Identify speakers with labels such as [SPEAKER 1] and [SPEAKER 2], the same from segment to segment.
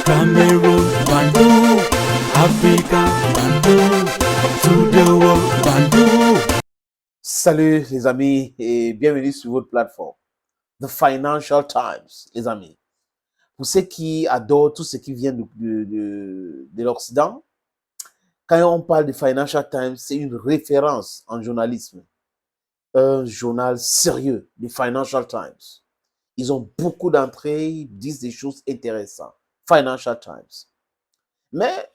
[SPEAKER 1] Cameroon, Bandung, Africa, Bandung, to the world, Bandung.
[SPEAKER 2] Salut les amis et bienvenue sur votre plateforme, The Financial Times, les amis. Pour ceux qui adorent tout ce qui vient de l'Occident, quand on parle de Financial Times, c'est une référence en journalisme. Un journal sérieux, le Financial Times. Ils ont beaucoup d'entrées, ils disent des choses intéressantes. Financial Times. Mais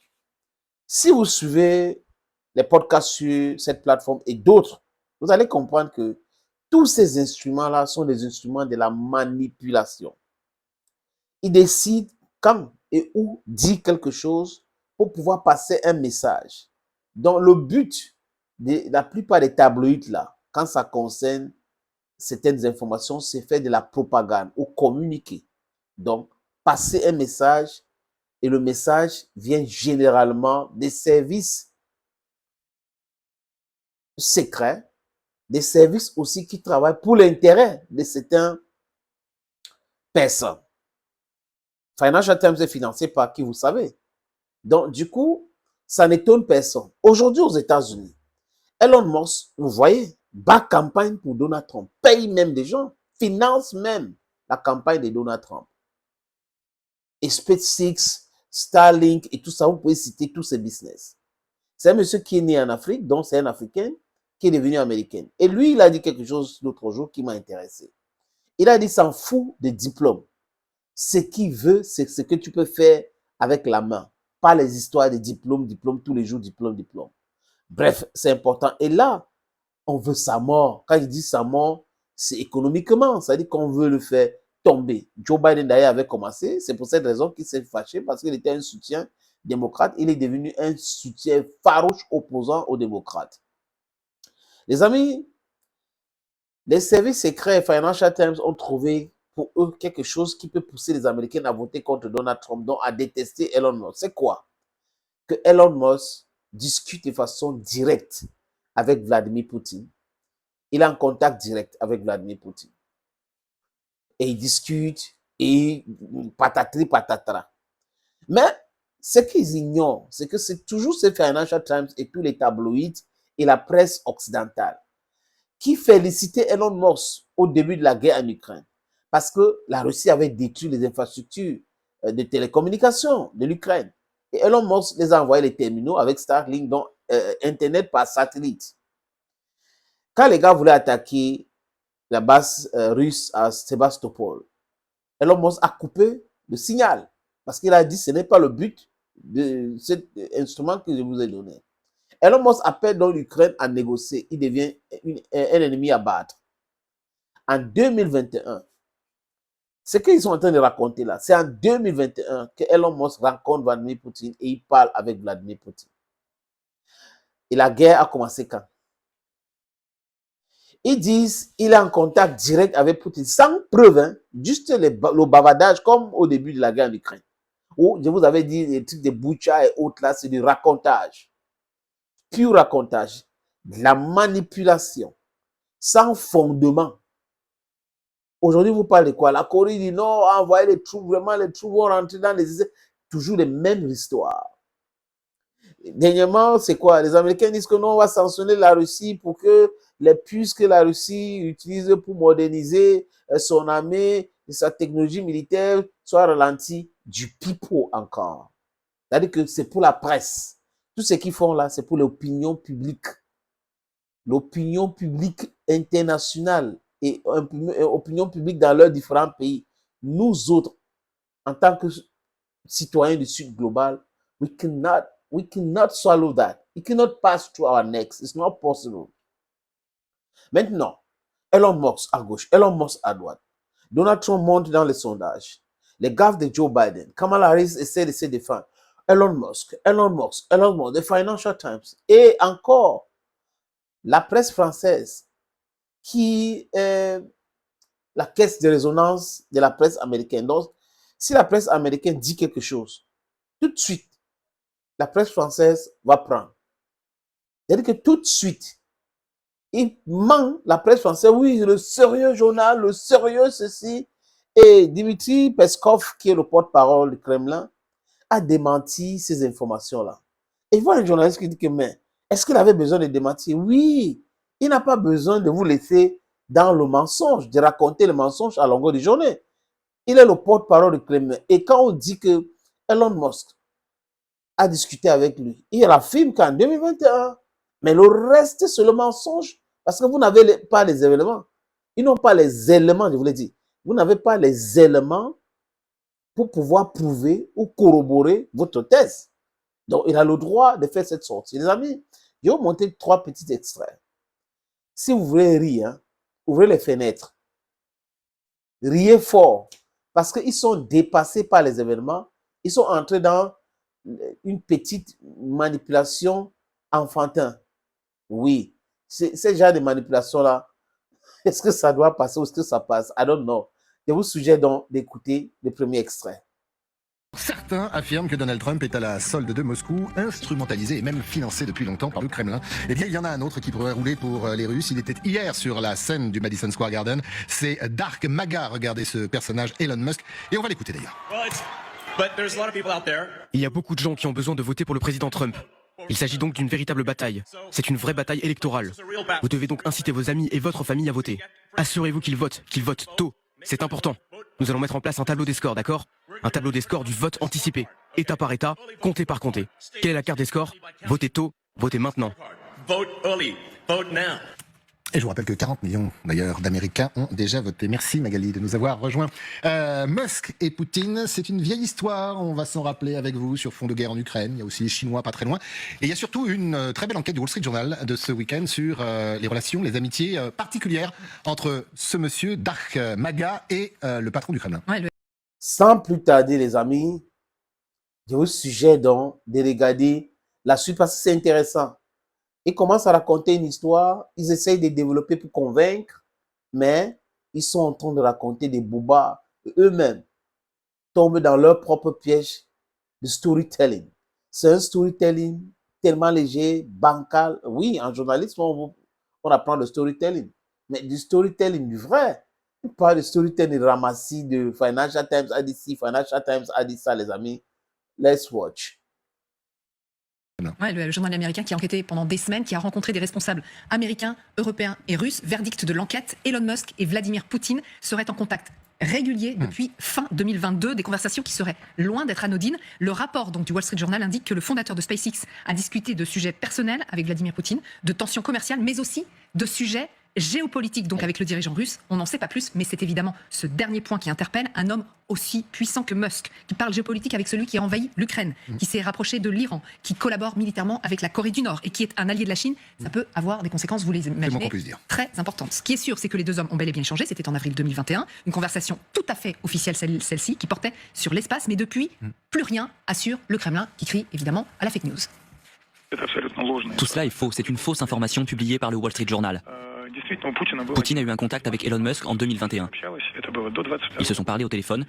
[SPEAKER 2] si vous suivez les podcasts sur cette plateforme et d'autres, vous allez comprendre que tous ces instruments-là sont des instruments de la manipulation. Ils décident quand et où dire quelque chose pour pouvoir passer un message. Donc, le but de la plupart des tabloïds, là, quand ça concerne certaines informations, c'est faire de la propagande ou communiquer. Donc, passer un message et le message vient généralement des services secrets, des services aussi qui travaillent pour l'intérêt de certaines personnes. Financial Times est financé par qui, vous savez. Donc, du coup, ça n'étonne personne. Aujourd'hui, aux États-Unis, Elon Musk, vous voyez, bat campagne pour Donald Trump, paye même des gens, finance même la campagne de Donald Trump. Et SpaceX, Starlink et tout ça, vous pouvez citer tous ces business. C'est un monsieur qui est né en Afrique, donc c'est un Africain qui est devenu américain. Et lui, il a dit quelque chose l'autre jour qui m'a intéressé. Il a dit, s'en fout des diplômes. Ce qu'il veut, c'est ce que tu peux faire avec la main. Pas les histoires de diplômes, tous les jours, diplôme. Bref, c'est important. Et là, on veut sa mort. Quand il dit sa mort, c'est économiquement. C'est-à-dire qu'on veut le faire tomber. Joe Biden, d'ailleurs, avait commencé. C'est pour cette raison qu'il s'est fâché parce qu'il était un soutien démocrate. Il est devenu un soutien farouche opposant aux démocrates. Les amis, les services secrets Financial Times ont trouvé pour eux quelque chose qui peut pousser les Américains à voter contre Donald Trump, donc à détester Elon Musk. C'est quoi? Que Elon Musk discute de façon directe avec Vladimir Poutine. Il est en contact direct avec Vladimir Poutine. Et il discute et patatri patatara. Mais ce qu'ils ignorent, c'est que c'est toujours ces Financial Times et tous les tabloïds et la presse occidentale qui félicitaient Elon Musk au début de la guerre en Ukraine. Parce que la Russie avait détruit les infrastructures de télécommunications de l'Ukraine. Et Elon Musk les a envoyé les terminaux avec Starlink, donc Internet par satellite. Quand les gars voulaient attaquer la base russe à Sébastopol, Elon Musk a coupé le signal. Parce qu'il a dit, ce n'est pas le but de cet instrument que je vous ai donné. Elon Musk appelle donc l'Ukraine à négocier. Il devient un ennemi à battre. En 2021, ce qu'ils sont en train de raconter là, c'est en 2021 que Elon Musk rencontre Vladimir Poutine et il parle avec Vladimir Poutine. Et la guerre a commencé quand? Ils disent qu'il est en contact direct avec Poutine, sans preuve, hein, juste le bavardage, comme au début de la guerre en Ukraine. Où je vous avais dit, les trucs de Boucha et autres là, c'est du racontage. Pur racontage. De la manipulation. Sans fondement. Aujourd'hui, vous parlez de quoi? La Corée dit non, envoyez les troupes, vraiment, les troupes vont rentrer dans les... Toujours les mêmes histoires. Dernièrement, c'est quoi? Les Américains disent que non, on va sanctionner la Russie pour que les puces que la Russie utilise pour moderniser son armée et sa technologie militaire soient ralenties. Du pipeau encore. C'est-à-dire que c'est pour la presse. Tout ce qu'ils font là, c'est pour l'opinion publique. L'opinion publique internationale et l'opinion publique dans leurs différents pays. Nous autres, en tant que citoyens du Sud global, we cannot swallow that. It cannot pass through our necks. It's not possible. Maintenant, Elon Musk à gauche, Elon Musk à droite. Donald Trump monte dans les sondages. Les gaffes de Joe Biden. Kamala Harris essaie de se défendre. Elon Musk, The Financial Times. Et encore, la presse française qui est la caisse de résonance de la presse américaine. Donc, si la presse américaine dit quelque chose, tout de suite, la presse française va prendre. C'est-à-dire que tout de suite, il ment la presse française, oui, le sérieux journal, le sérieux ceci. Et Dimitri Peskov, qui est le porte-parole du Kremlin, a démenti ces informations-là. Et voilà un journaliste qui dit que, mais est-ce qu'il avait besoin de démentir? Oui, il n'a pas besoin de vous laisser dans le mensonge, de raconter le mensonge à longueur de journée. Il est le porte-parole du Kremlin. Et quand on dit que Elon Musk a discuté avec lui, il affirme qu'en 2021, mais le reste, c'est le mensonge, parce que vous n'avez pas les éléments. Ils n'ont pas les éléments, je vous l'ai dit. Vous n'avez pas les éléments pour pouvoir prouver ou corroborer votre thèse. Donc, il a le droit de faire cette sortie. Les amis, je vais vous montrer 3 petits extraits. Si vous voulez rire, hein, ouvrez les fenêtres. Riez fort. Parce qu'ils sont dépassés par les événements. Ils sont entrés dans une petite manipulation enfantin. Oui. Ce genre de manipulation-là, est-ce que ça doit passer ou est-ce que ça passe? I don't know. Je vous suggère donc d'écouter le premier extrait.
[SPEAKER 3] Certains affirment que Donald Trump est à la solde de Moscou, instrumentalisé et même financé depuis longtemps par le Kremlin. Eh bien, il y en a un autre qui pourrait rouler pour les Russes. Il était hier sur la scène du Madison Square Garden. C'est Dark Maga. Regardez ce personnage, Elon Musk. Et on va l'écouter d'ailleurs.
[SPEAKER 4] Il y a beaucoup de gens qui ont besoin de voter pour le président Trump. Il s'agit donc d'une véritable bataille. C'est une vraie bataille électorale. Vous devez donc inciter vos amis et votre famille à voter. Assurez-vous qu'ils votent tôt. C'est important. Nous allons mettre en place un tableau des scores, d'accord? Un tableau des scores du vote anticipé. État par état, comté par comté. Quelle est la carte des scores? Votez tôt, votez maintenant.
[SPEAKER 3] Et je vous rappelle que 40 millions d'ailleurs d'Américains ont déjà voté. Merci Magali de nous avoir rejoints. Musk et Poutine, c'est une vieille histoire. On va s'en rappeler avec vous sur fond de guerre en Ukraine. Il y a aussi les Chinois pas très loin. Et il y a surtout une très belle enquête du Wall Street Journal de ce week-end sur les relations, les amitiés particulières entre ce monsieur Dark Maga et le patron du Kremlin.
[SPEAKER 5] Ouais,
[SPEAKER 2] Sans plus tarder, les amis, je vous suggère donc de regarder la suite parce que c'est intéressant. Ils commencent à raconter une histoire, ils essayent de développer pour convaincre, mais ils sont en train de raconter des bobards. Eux-mêmes tombent dans leur propre piège de storytelling. C'est un storytelling tellement léger, bancal. Oui, en journalisme, on apprend le storytelling, mais du storytelling du vrai. Pas de storytelling ramassis de Financial Times a dit ci, Financial Times a dit ça, les amis. Let's watch.
[SPEAKER 5] Ouais, le journal américain qui a enquêté pendant des semaines, qui a rencontré des responsables américains, européens et russes. Verdict de l'enquête, Elon Musk et Vladimir Poutine seraient en contact régulier depuis fin 2022, des conversations qui seraient loin d'être anodines. Le rapport donc, du Wall Street Journal indique que le fondateur de SpaceX a discuté de sujets personnels avec Vladimir Poutine, de tensions commerciales, mais aussi de sujets géopolitique, donc avec le dirigeant russe. On n'en sait pas plus, mais c'est évidemment ce dernier point qui interpelle un homme aussi puissant que Musk, qui parle géopolitique avec celui qui a envahi l'Ukraine, qui s'est rapproché de l'Iran, qui collabore militairement avec la Corée du Nord et qui est un allié de la Chine. Ça peut avoir des conséquences, vous les imaginez, très importantes. Ce qui est sûr, c'est que les deux hommes ont bel et bien échangé. C'était en avril 2021. Une conversation tout à fait officielle, celle-ci, qui portait sur l'espace. Mais depuis, plus rien assure le Kremlin, qui crie évidemment à la fake news.
[SPEAKER 6] Tout cela est faux. C'est une fausse information publiée par le Wall Street Journal. Poutine a eu un contact avec Elon Musk en 2021. Ils se sont parlé au téléphone.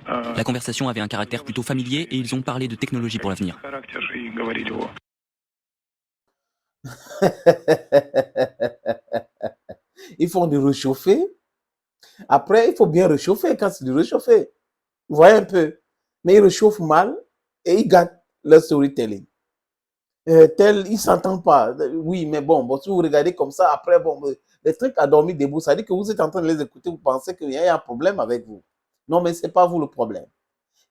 [SPEAKER 6] La conversation avait un caractère plutôt familier et ils ont parlé de technologie pour l'avenir.
[SPEAKER 2] Ils font du réchauffer. Après, il faut bien réchauffer quand c'est du réchauffer. Vous voyez un peu. Mais ils réchauffent mal et ils gâtent leur storytelling. Ils ne s'entendent pas. Oui, mais bon, si vous regardez comme ça, après, les trucs à dormir debout, ça dit que vous êtes en train de les écouter, vous pensez qu'il y a un problème avec vous. Non, mais ce n'est pas vous le problème.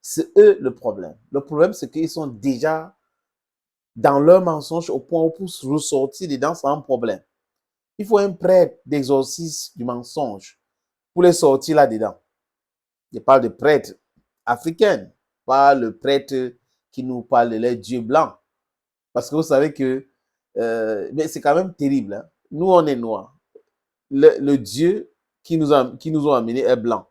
[SPEAKER 2] C'est eux le problème. Le problème, c'est qu'ils sont déjà dans leur mensonge au point où pour se ressortir dedans, c'est un problème. Il faut un prêtre d'exorcisme du mensonge pour les sortir là-dedans. Je parle de prêtre africain, pas le prêtre qui nous parle de les dieux blancs. Parce que vous savez que mais c'est quand même terrible. Hein? Nous, on est noirs. Le Dieu qui nous ont amenés est blanc.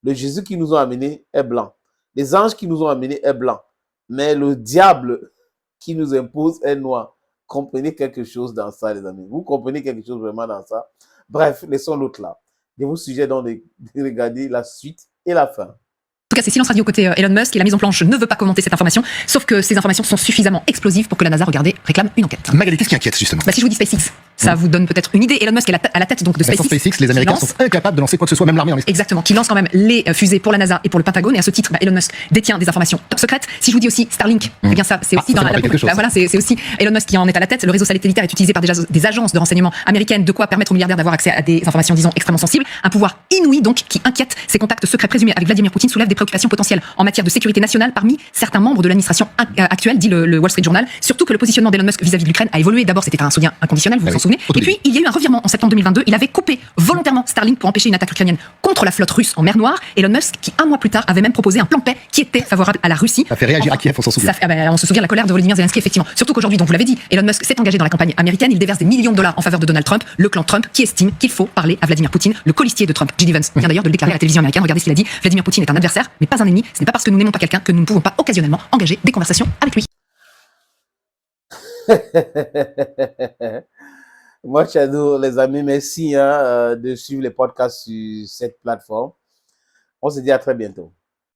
[SPEAKER 2] Le Jésus qui nous a amenés est blanc. Les anges qui nous ont amenés est blanc. Mais le diable qui nous impose est noir. Comprenez quelque chose dans ça, les amis. Vous comprenez quelque chose vraiment dans ça. Bref, laissons l'autre là. Je vous suggère donc de regarder la suite et la fin.
[SPEAKER 5] En tout cas, c'est silence radio côté Elon Musk et la mise en planche ne veut pas commenter cette information, sauf que ces informations sont suffisamment explosives pour que la NASA, regardez, réclame une enquête.
[SPEAKER 3] Magali, qu'est-ce qui inquiète justement?
[SPEAKER 5] Si je vous dis SpaceX, Ça vous donne peut-être une idée. Elon Musk est à la tête donc de
[SPEAKER 3] Sans
[SPEAKER 5] SpaceX.
[SPEAKER 3] SpaceX, les Américains sont incapables de lancer quoi que ce soit, même l'armée en espace.
[SPEAKER 5] Exactement, qui lance quand même les fusées pour la NASA et pour le Pentagone. Et à ce titre, Elon Musk détient des informations top secrètes. Si je vous dis aussi Starlink, eh bien ça, c'est aussi dans la voilà, c'est aussi Elon Musk qui en est à la tête. Le réseau satellitaire est utilisé par des agences de renseignement américaines, de quoi permettre aux milliardaires d'avoir accès à des informations, disons, extrêmement sensibles. Un pouvoir inouï, donc, qui inquiète. Ses contacts secrets présumés avec Vladimir Poutine soulèvent des préoccupations potentielles en matière de sécurité nationale parmi certains membres de l'administration actuelle, dit le Wall Street Journal. Surtout que le positionnement d'Elon Musk vis-à-vis de l'Ukraine a évolué. D'abord, c'était un soutien inconditionnel, vous vous en souvenez. Et puis, il y a eu un revirement en septembre 2022. Il avait coupé volontairement Starlink pour empêcher une attaque ukrainienne contre la flotte russe en mer Noire. Elon Musk, qui un mois plus tard avait même proposé un plan de paix qui était favorable à la Russie.
[SPEAKER 3] Ça fait réagir à Kiev, on s'en souvient.
[SPEAKER 5] On se souvient de la colère de Volodymyr Zelensky, effectivement. Surtout qu'aujourd'hui, donc vous l'avez dit, Elon Musk s'est engagé dans la campagne américaine. Il déverse des millions de dollars en faveur de Donald Trump, le clan Trump, qui estime qu'il faut parler à Vladimir Poutine, le colistier de Trump. J.D. Vance vient d'ailleurs de le déclarer à la télévision américaine. Regardez ce qu'il a dit. Vladimir Poutine est un adversaire, mais pas un ennemi. Ce n'est pas parce que nous n'aimons pas quelqu'un que nous ne pouvons pas occasionnellement engager des conversations avec lui.
[SPEAKER 2] Moi, Chadou, les amis, merci de suivre les podcasts sur cette plateforme. On se dit à très bientôt.